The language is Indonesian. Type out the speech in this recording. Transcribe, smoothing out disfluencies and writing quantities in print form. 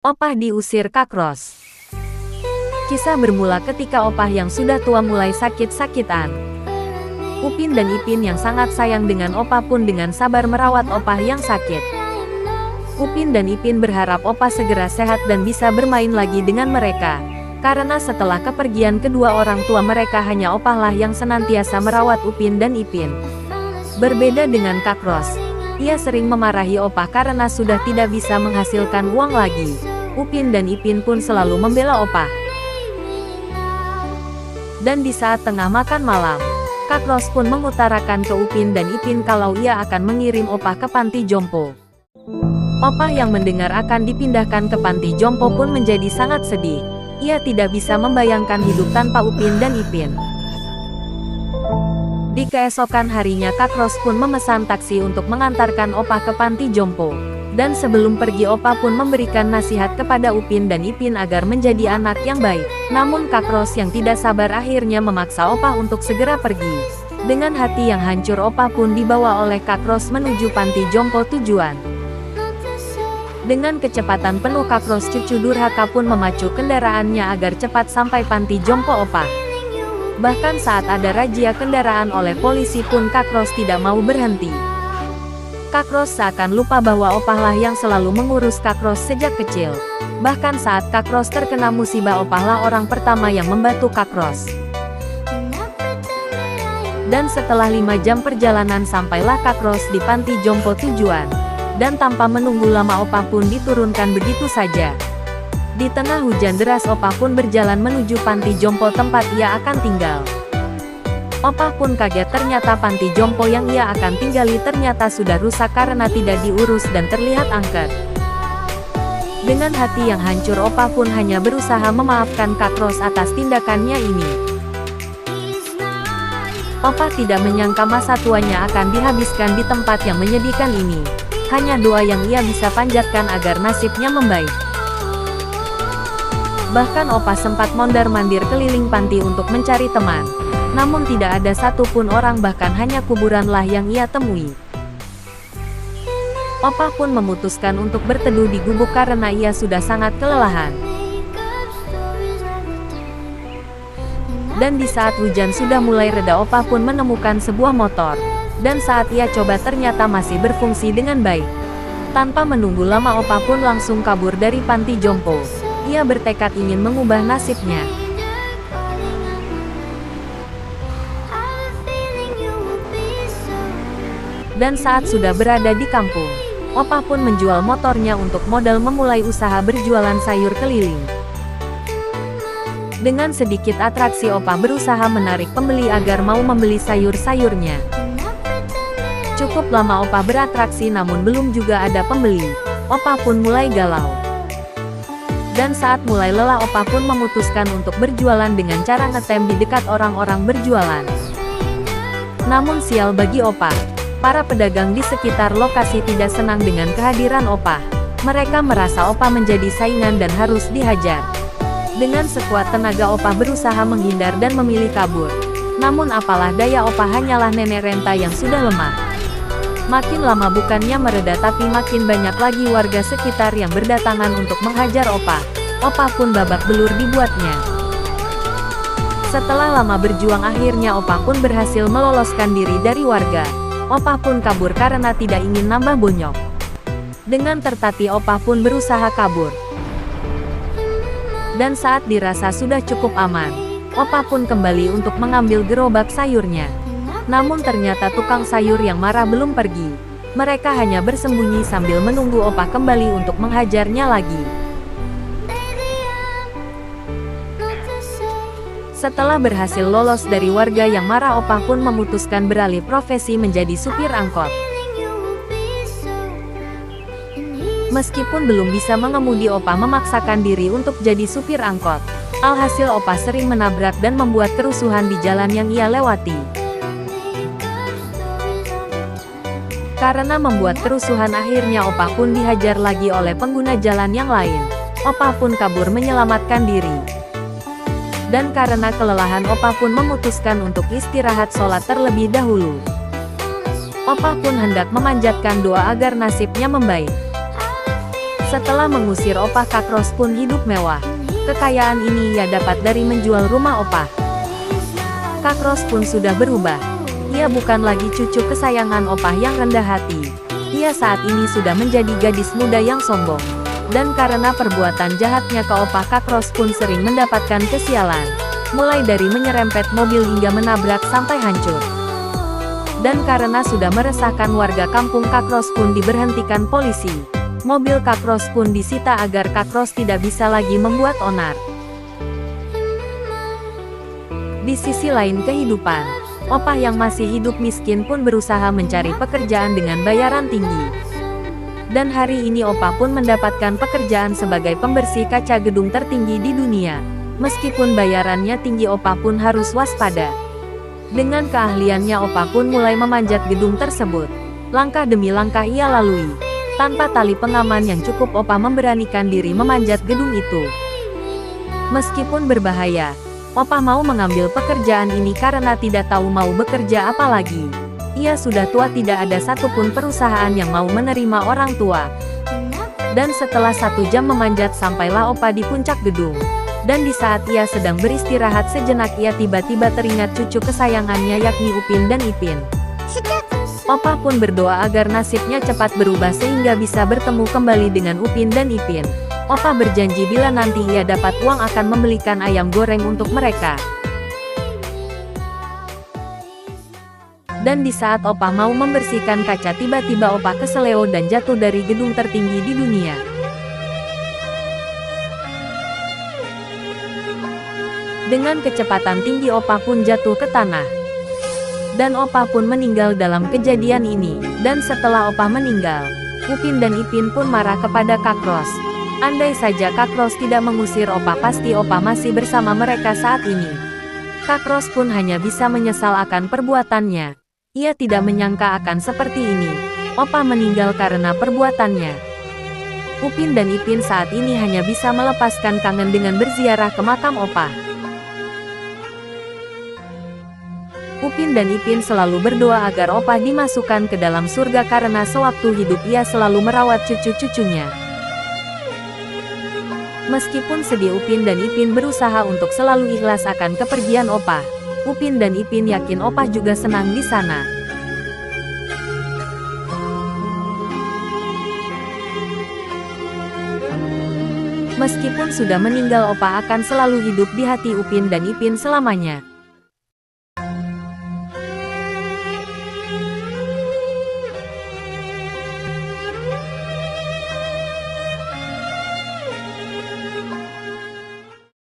Opah diusir Kak Ros. Kisah bermula ketika Opah yang sudah tua mulai sakit-sakitan. Upin dan Ipin yang sangat sayang dengan Opah pun dengan sabar merawat Opah yang sakit. Upin dan Ipin berharap Opah segera sehat dan bisa bermain lagi dengan mereka. Karena setelah kepergian kedua orang tua mereka hanya Opah lah yang senantiasa merawat Upin dan Ipin. Berbeda dengan Kak Ros, ia sering memarahi Opah karena sudah tidak bisa menghasilkan uang lagi. Upin dan Ipin pun selalu membela Opah. Dan di saat tengah makan malam, Kak Ros pun mengutarakan ke Upin dan Ipin kalau ia akan mengirim Opah ke panti jompo. Opah yang mendengar akan dipindahkan ke panti jompo pun menjadi sangat sedih. Ia tidak bisa membayangkan hidup tanpa Upin dan Ipin. Di keesokan harinya Kak Ros pun memesan taksi untuk mengantarkan Opah ke panti jompo. Dan sebelum pergi Opah pun memberikan nasihat kepada Upin dan Ipin agar menjadi anak yang baik. Namun Kak Ros yang tidak sabar akhirnya memaksa Opah untuk segera pergi. Dengan hati yang hancur Opah pun dibawa oleh Kak Ros menuju panti jompo tujuan. Dengan kecepatan penuh Kak Ros cucu durhaka pun memacu kendaraannya agar cepat sampai panti jompo Opah. Bahkan saat ada razia kendaraan oleh polisi pun Kak Ros tidak mau berhenti. Kak Ros seakan lupa bahwa Opah lah yang selalu mengurus Kak Ros sejak kecil. Bahkan saat Kak Ros terkena musibah Opah lah orang pertama yang membantu Kak Ros. Dan setelah 5 jam perjalanan sampailah Kak Ros di panti jompo tujuan. Dan tanpa menunggu lama Opah pun diturunkan begitu saja. Di tengah hujan deras Opah pun berjalan menuju panti jompo tempat ia akan tinggal. Opah pun kaget ternyata panti jompo yang ia akan tinggali ternyata sudah rusak karena tidak diurus dan terlihat angker. Dengan hati yang hancur Opah pun hanya berusaha memaafkan Kak Ros atas tindakannya ini. Opah tidak menyangka masa tuanya akan dihabiskan di tempat yang menyedihkan ini. Hanya doa yang ia bisa panjatkan agar nasibnya membaik. Bahkan Opah sempat mondar-mandir keliling panti untuk mencari teman. Namun tidak ada satupun orang bahkan hanya kuburanlah yang ia temui. Opah pun memutuskan untuk berteduh di gubuk karena ia sudah sangat kelelahan. Dan di saat hujan sudah mulai reda Opah pun menemukan sebuah motor. Dan saat ia coba ternyata masih berfungsi dengan baik. Tanpa menunggu lama Opah pun langsung kabur dari panti jompo. Ia bertekad ingin mengubah nasibnya. Dan saat sudah berada di kampung, Opah pun menjual motornya untuk modal memulai usaha berjualan sayur keliling. Dengan sedikit atraksi Opah berusaha menarik pembeli agar mau membeli sayur-sayurnya. Cukup lama Opah beratraksi namun belum juga ada pembeli. Opah pun mulai galau. Dan saat mulai lelah Opah pun memutuskan untuk berjualan dengan cara ngetem di dekat orang-orang berjualan. Namun sial bagi Opah. Para pedagang di sekitar lokasi tidak senang dengan kehadiran Opah. Mereka merasa Opah menjadi saingan dan harus dihajar. Dengan sekuat tenaga Opah berusaha menghindar dan memilih kabur. Namun apalah daya Opah hanyalah nenek renta yang sudah lemah. Makin lama bukannya mereda tapi makin banyak lagi warga sekitar yang berdatangan untuk menghajar Opah. Opah pun babak belur dibuatnya. Setelah lama berjuang akhirnya Opah pun berhasil meloloskan diri dari warga. Opah pun kabur karena tidak ingin nambah bonyok. Dengan tertatih Opah pun berusaha kabur. Dan saat dirasa sudah cukup aman, Opah pun kembali untuk mengambil gerobak sayurnya. Namun ternyata tukang sayur yang marah belum pergi. Mereka hanya bersembunyi sambil menunggu Opah kembali untuk menghajarnya lagi. Setelah berhasil lolos dari warga yang marah Opah pun memutuskan beralih profesi menjadi supir angkot. Meskipun belum bisa mengemudi Opah memaksakan diri untuk jadi supir angkot. Alhasil Opah sering menabrak dan membuat kerusuhan di jalan yang ia lewati. Karena membuat kerusuhan akhirnya Opah pun dihajar lagi oleh pengguna jalan yang lain. Opah pun kabur menyelamatkan diri. Dan karena kelelahan Opah pun memutuskan untuk istirahat sholat terlebih dahulu. Opah pun hendak memanjatkan doa agar nasibnya membaik. Setelah mengusir opah, Kak Ros pun hidup mewah. Kekayaan ini ia dapat dari menjual rumah opah. Kak Ros pun sudah berubah. Ia bukan lagi cucu kesayangan opah yang rendah hati. Ia saat ini sudah menjadi gadis muda yang sombong. Dan karena perbuatan jahatnya ke opah, Kak Ros pun sering mendapatkan kesialan. Mulai dari menyerempet mobil hingga menabrak sampai hancur. Dan karena sudah meresahkan warga kampung, Kak Ros pun diberhentikan polisi. Mobil Kak Ros pun disita agar Kak Ros tidak bisa lagi membuat onar. Di sisi lain kehidupan, opah yang masih hidup miskin pun berusaha mencari pekerjaan dengan bayaran tinggi. Dan hari ini opah pun mendapatkan pekerjaan sebagai pembersih kaca gedung tertinggi di dunia. Meskipun bayarannya tinggi, opah pun harus waspada. Dengan keahliannya, opah pun mulai memanjat gedung tersebut. Langkah demi langkah ia lalui. Tanpa tali pengaman yang cukup, opah memberanikan diri memanjat gedung itu. Meskipun berbahaya, opah mau mengambil pekerjaan ini karena tidak tahu mau bekerja apa lagi. Ia sudah tua, tidak ada satupun perusahaan yang mau menerima orang tua. Dan setelah 1 jam memanjat, sampailah opah di puncak gedung. Dan di saat ia sedang beristirahat sejenak, ia tiba-tiba teringat cucu kesayangannya, yakni Upin dan Ipin. Opah pun berdoa agar nasibnya cepat berubah sehingga bisa bertemu kembali dengan Upin dan Ipin. Opah berjanji bila nanti ia dapat uang akan membelikan ayam goreng untuk mereka. Dan di saat opah mau membersihkan kaca, tiba-tiba opah keseleo dan jatuh dari gedung tertinggi di dunia. Dengan kecepatan tinggi, opah pun jatuh ke tanah. Dan opah pun meninggal dalam kejadian ini. Dan setelah opah meninggal, Upin dan Ipin pun marah kepada Kak Ros. Andai saja Kak Ros tidak mengusir opah, pasti opah masih bersama mereka saat ini. Kak Ros pun hanya bisa menyesal akan perbuatannya. Ia tidak menyangka akan seperti ini. Opah meninggal karena perbuatannya. Upin dan Ipin saat ini hanya bisa melepaskan kangen dengan berziarah ke makam opah. Upin dan Ipin selalu berdoa agar opah dimasukkan ke dalam surga karena sewaktu hidup ia selalu merawat cucu-cucunya. Meskipun sedih, Upin dan Ipin berusaha untuk selalu ikhlas akan kepergian opah. Upin dan Ipin yakin opah juga senang di sana. Meskipun sudah meninggal, opah akan selalu hidup di hati Upin dan Ipin selamanya.